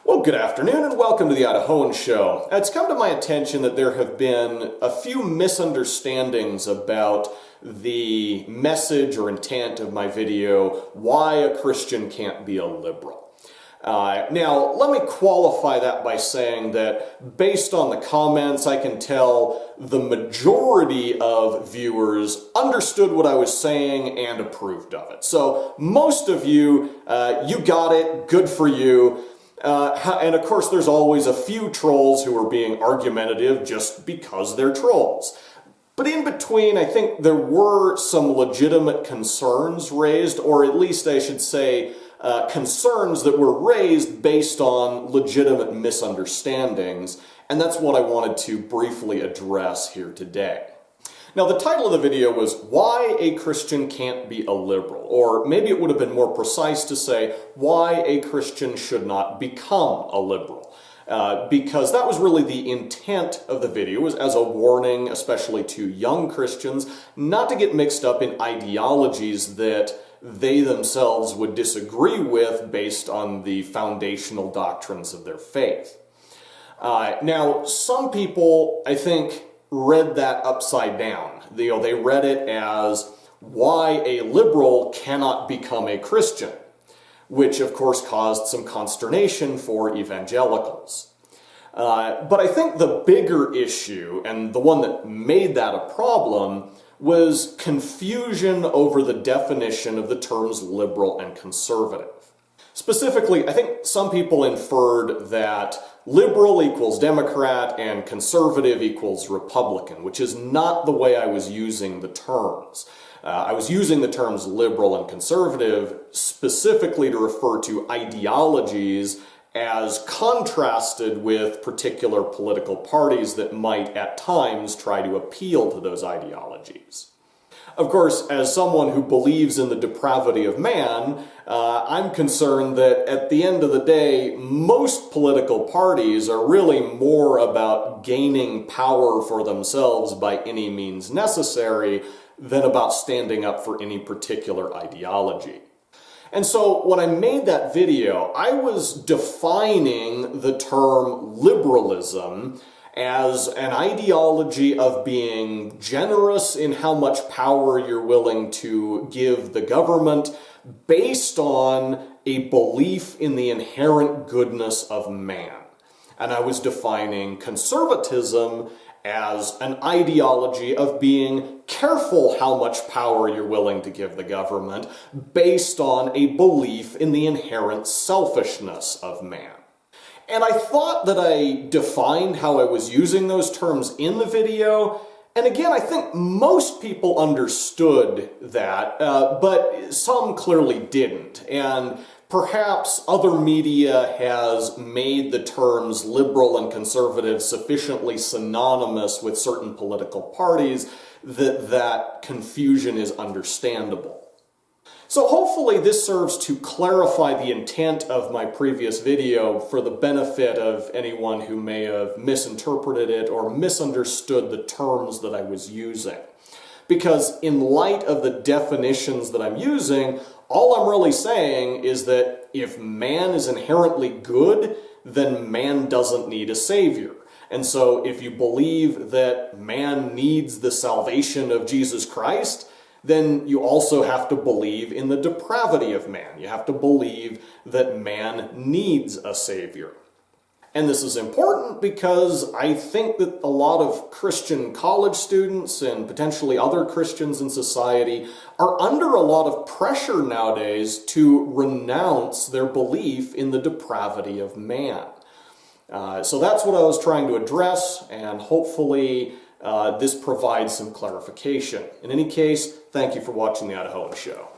Well, good afternoon and welcome to the Idahoan Show. It's come to my attention that there have been a few misunderstandings about the message or intent of my video, Why a Christian Can't Be a Liberal. Now, let me qualify that by saying that based on the comments, I can tell the majority of viewers understood what I was saying and approved of it. So most of you, you got it, good for you. And of course, there's always a few trolls who are being argumentative just because they're trolls. But in between, I think there were some legitimate concerns raised, or at least I should say, concerns that were raised based on legitimate misunderstandings, and that's what I wanted to briefly address here today. Now, the title of the video was Why a Christian Can't Be a Liberal, or maybe it would have been more precise to say why a Christian should not become a liberal. Because that was really the intent of the video, was as a warning, especially to young Christians, not to get mixed up in ideologies that they themselves would disagree with based on the foundational doctrines of their faith. Now, some people, I think, read that upside down. They read it as why a liberal cannot become a Christian, which of course caused some consternation for evangelicals. But I think the bigger issue, and the one that made that a problem, was confusion over the definition of the terms liberal and conservative. Specifically, I think some people inferred that liberal equals Democrat and conservative equals Republican, which is not the way I was using the terms. I was using the terms liberal and conservative specifically to refer to ideologies as contrasted with particular political parties that might at times try to appeal to those ideologies. Of course, as someone who believes in the depravity of man, I'm concerned that at the end of the day, most political parties are really more about gaining power for themselves by any means necessary than about standing up for any particular ideology. And so when I made that video, I was defining the term liberalism as an ideology of being generous in how much power you're willing to give the government based on a belief in the inherent goodness of man. And I was defining conservatism as an ideology of being careful how much power you're willing to give the government based on a belief in the inherent selfishness of man. And I thought that I defined how I was using those terms in the video, and again, I think most people understood that, but some clearly didn't. And perhaps other media has made the terms liberal and conservative sufficiently synonymous with certain political parties that that confusion is understandable. So hopefully this serves to clarify the intent of my previous video for the benefit of anyone who may have misinterpreted it or misunderstood the terms that I was using. Because in light of the definitions that I'm using, all I'm really saying is that if man is inherently good, then man doesn't need a savior. And so if you believe that man needs the salvation of Jesus Christ, then you also have to believe in the depravity of man. You have to believe that man needs a savior. And this is important because I think that a lot of Christian college students and potentially other Christians in society are under a lot of pressure nowadays to renounce their belief in the depravity of man. So that's what I was trying to address, and hopefully this provides some clarification. In any case, thank you for watching the Idahoan Show.